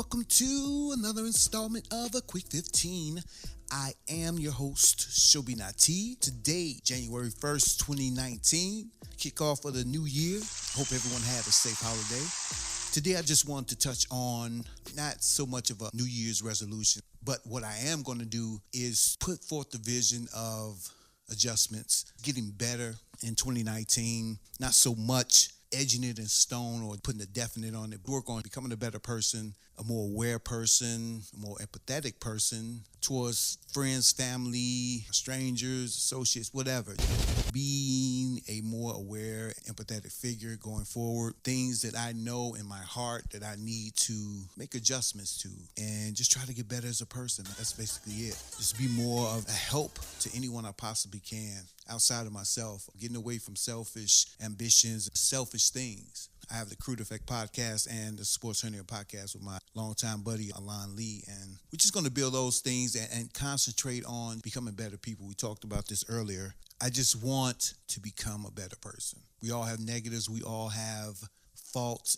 welcome to another installment of A Quick 15. I am your host, Chobi Nahti. Today, January 1st, 2019, kickoff of the new year. Hope everyone had a safe holiday. Today, I just want to touch on not so much of a New Year's resolution, but what I am going to do is put forth the vision of adjustments, getting better in 2019, not so much edging it in stone or putting a definite on it. Work on becoming a better person, a more aware person, a more empathetic person towards friends, family, strangers, associates, whatever. Being a more aware, empathetic figure going forward. Things that I know in my heart that I need to make adjustments to and just try to get better as a person. That's basically it. Just be more of a help to anyone I possibly can outside of myself. Getting away from selfish ambitions, selfish things. I have the Crude Effect podcast and the Sports Hernia podcast with my longtime buddy, Alon Lee. And we're just going to build those things and concentrate on becoming better people. We talked about this earlier. I just want to become a better person. We all have negatives. We all have faults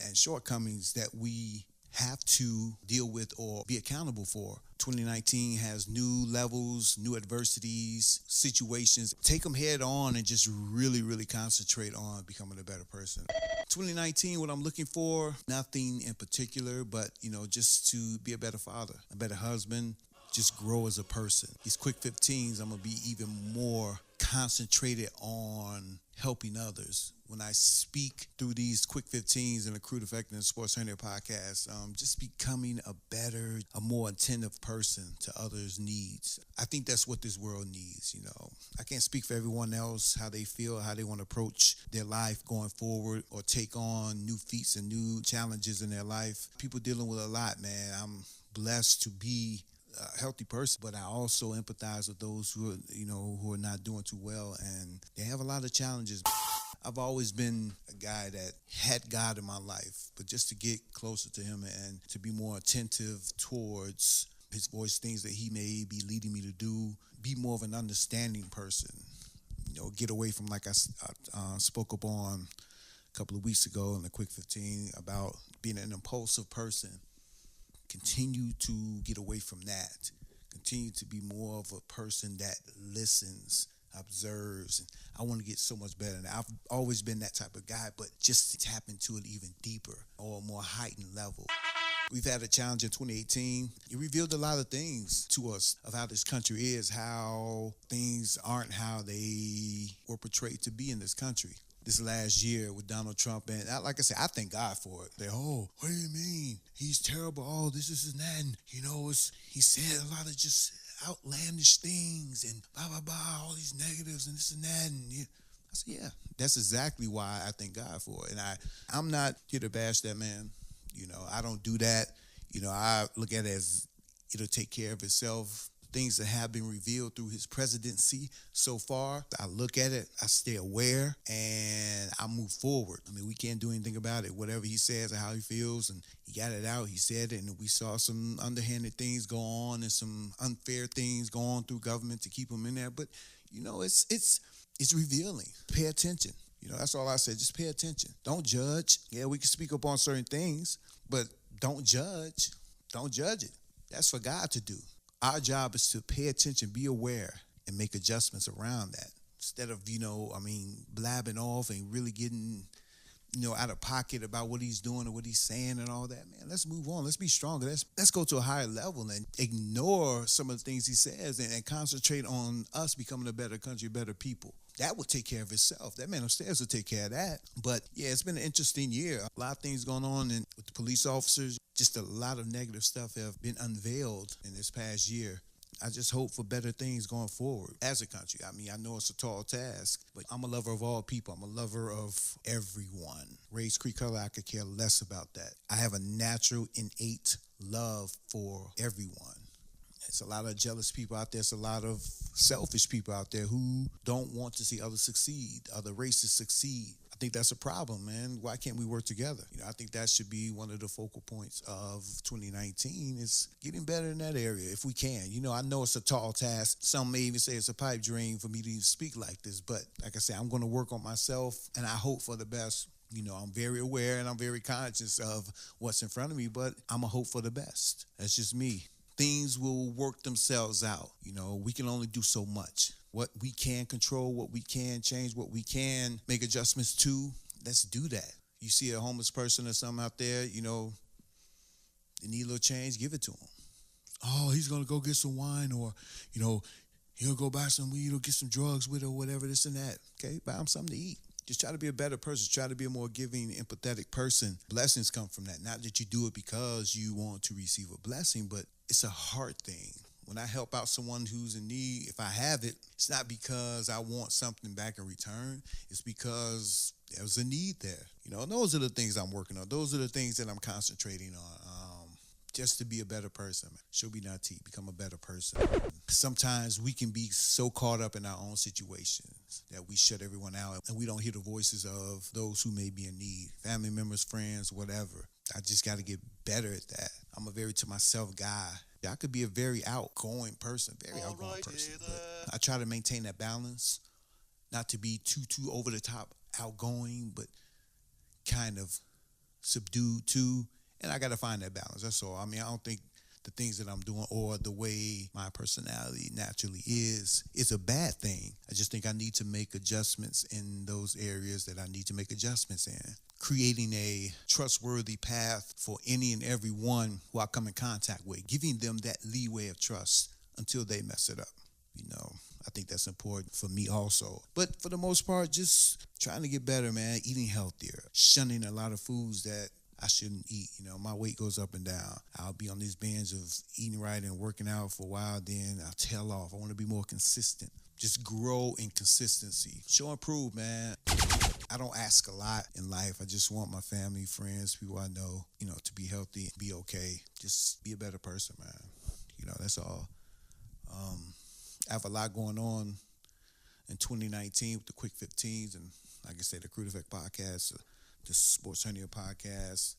and shortcomings that we have to deal with or be accountable for. 2019 has new levels, new adversities, situations. Take them head on and just really, really concentrate on becoming a better person. 2019, what I'm looking for, nothing in particular, but, just to be a better father, a better husband, just grow as a person. These quick 15s, I'm going to be even more concentrated on helping others. When I speak through these quick 15s in the Crude Effect and the Sports Hernia podcast, just becoming a better, a more attentive person to others' needs. I think that's what this world needs, I can't speak for everyone else, how they feel, how they want to approach their life going forward or take on new feats and new challenges in their life. People dealing with a lot, man. I'm blessed to be a healthy person, but I also empathize with those who are not doing too well, and they have a lot of challenges. I've always been a guy that had God in my life, but just to get closer to him and to be more attentive towards his voice, things that he may be leading me to do, be more of an understanding person, get away from, like I spoke up on a couple of weeks ago in the Quick 15 about being an impulsive person. Continue to get away from that. Continue to be more of a person that listens, observes. And I want to get so much better. And I've always been that type of guy, but just to tap into it even deeper or a more heightened level. We've had a challenge in 2018. It revealed a lot of things to us of how this country is, how things aren't how they were portrayed to be in this country. This last year with Donald Trump, and like I said, I thank God for it. What do you mean? He's terrible. Oh, this and that. And, he said a lot of just outlandish things and blah, blah, blah, all these negatives and this and that. And I said, yeah, that's exactly why I thank God for it. And I'm not here to bash that man. I don't do that. I look at it as it'll take care of itself. Things that have been revealed through his presidency so far, I look at it, I stay aware, and I move forward. We can't do anything about it. Whatever he says or how he feels, and he got it out, he said it, and we saw some underhanded things go on and some unfair things go on through government to keep him in there. But, it's revealing. Pay attention. That's all I said. Just pay attention. Don't judge. Yeah, we can speak up on certain things, but don't judge. Don't judge it. That's for God to do. Our job is to pay attention, be aware, and make adjustments around that. Instead of, blabbing off and really getting, out of pocket about what he's doing or what he's saying and all that. Man, let's move on. Let's be stronger. Let's go to a higher level and ignore some of the things he says and concentrate on us becoming a better country, better people. That will take care of itself. That man upstairs will take care of that. But, yeah, it's been an interesting year. A lot of things going on with the police officers. Just a lot of negative stuff have been unveiled in this past year. I just hope for better things going forward as a country. I know it's a tall task, but I'm a lover of all people. I'm a lover of everyone. Race, creed, color, I could care less about that. I have a natural, innate love for everyone. There's a lot of jealous people out there. There's a lot of selfish people out there who don't want to see others succeed, other races succeed. I think that's a problem, man. Why can't we work together? I think that should be one of the focal points of 2019 is getting better in that area if we can. I know it's a tall task. Some may even say it's a pipe dream for me to even speak like this. But like I said, I'm going to work on myself, and I hope for the best. I'm very aware and I'm very conscious of what's in front of me, but I'm a hope for the best. That's just me. Things will work themselves out. We can only do so much. What we can control, what we can change, what we can make adjustments to, let's do that. You see a homeless person or something out there, they need a little change, give it to them. Oh, he's gonna go get some wine, or you know, he'll go buy some weed or get some drugs with it or whatever, this and that. Okay, buy him something to eat. Just try to be a better person. Try to be a more giving, empathetic person. Blessings come from that. Not that you do it because you want to receive a blessing, but it's a heart thing. When I help out someone who's in need, if I have it, it's not because I want something back in return. It's because there's a need there. Those are the things I'm working on. Those are the things that I'm concentrating on. Just to be a better person. Chobi Nahti, become a better person. Sometimes we can be so caught up in our own situations that we shut everyone out and we don't hear the voices of those who may be in need, family members, friends, whatever. I just got to get better at that. I'm a very to myself guy. I could be a very outgoing person, very outgoing person, but I try to maintain that balance, not to be too over the top outgoing, but kind of subdued too. And I got to find that balance. That's all. I mean, I don't think the things that I'm doing or the way my personality naturally is a bad thing. I just think I need to make adjustments in those areas that I need to make adjustments in. Creating a trustworthy path for any and every one who I come in contact with, giving them that leeway of trust until they mess it up. I think that's important for me also. But for the most part, just trying to get better, man. Eating healthier, shunning a lot of foods that I shouldn't eat. My weight goes up and down. I'll be on these binge of eating right and working out for a while, then I'll tail off. I want to be more consistent. Just grow in consistency. Show and prove, man. I don't ask a lot in life. I just want my family, friends, people I know, to be healthy, be okay. Just be a better person, man. That's all. I have a lot going on in 2019 with the Quick 15s and, like I said, the Crude Effect podcast, the Sports Hernia podcast.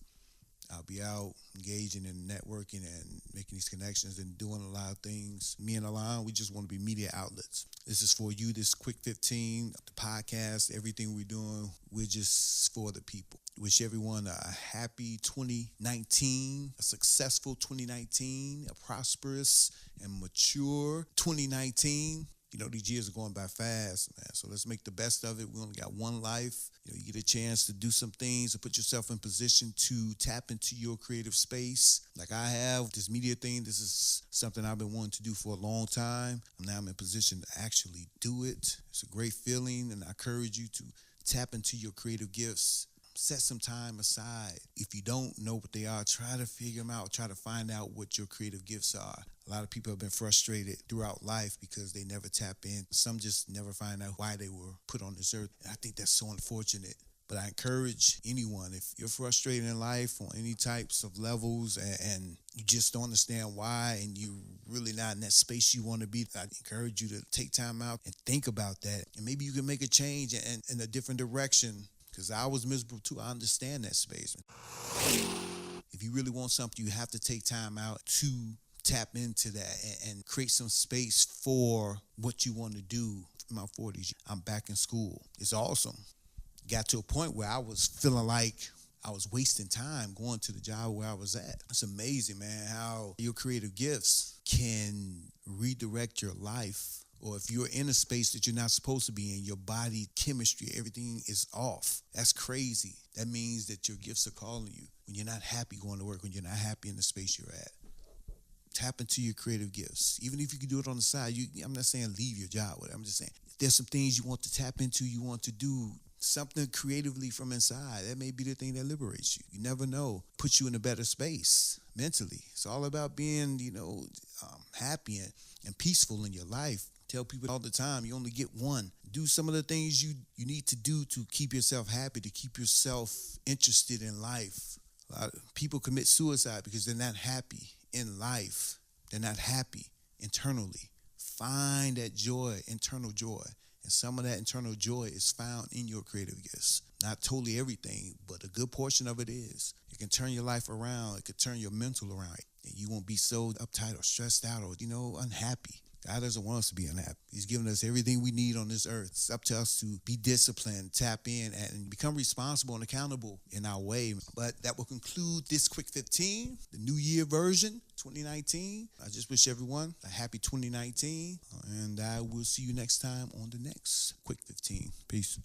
I'll be out engaging in networking and making these connections and doing a lot of things. Me and Alon, we just want to be media outlets. This is for you, this Quick 15, the podcast, everything we're doing, we're just for the people. Wish everyone a happy 2019, a successful 2019, a prosperous and mature 2019. These years are going by fast, man. So let's make the best of it. We only got one life. You get a chance to do some things, to put yourself in position to tap into your creative space. Like I have this media thing. This is something I've been wanting to do for a long time. Now I'm in position to actually do it. It's a great feeling, and I encourage you to tap into your creative gifts. Set some time aside. If you don't know what they are, try to figure them out. Try to find out what your creative gifts are. A lot of people have been frustrated throughout life because they never tap in. Some just never find out why they were put on this earth. And I think that's so unfortunate. But I encourage anyone, if you're frustrated in life on any types of levels and you just don't understand why and you're really not in that space you want to be, I encourage you to take time out and think about that. And maybe you can make a change in a different direction. Because I was miserable too. I understand that space. If you really want something, you have to take time out to tap into that and create some space for what you want to do. In my 40s, I'm back in school. It's awesome. Got to a point where I was feeling like I was wasting time going to the job where I was at. It's amazing, man, how your creative gifts can redirect your life. Or if you're in a space that you're not supposed to be in, your body chemistry, everything is off. That's crazy. That means that your gifts are calling you. When you're not happy going to work, when you're not happy in the space you're at, tap into your creative gifts. Even if you can do it on the side, I'm not saying leave your job. I'm just saying if there's some things you want to tap into, you want to do something creatively from inside, that may be the thing that liberates you. You never know. Puts you in a better space mentally. It's all about being, happy and peaceful in your life. Tell people all the time, you only get one. Do some of the things you need to do to keep yourself happy, to keep yourself interested in life. A lot of people commit suicide because they're not happy in life. They're not happy internally. Find that joy, internal joy. And some of that internal joy is found in your creative gifts. Not totally everything, but a good portion of it is. It can turn your life around. It can turn your mental around. And you won't be so uptight or stressed out or, unhappy. God doesn't want us to be unhappy. He's given us everything we need on this earth. It's up to us to be disciplined, tap in, and become responsible and accountable in our way. But that will conclude this Quick 15, the New Year version, 2019. I just wish everyone a happy 2019, and I will see you next time on the next Quick 15. Peace.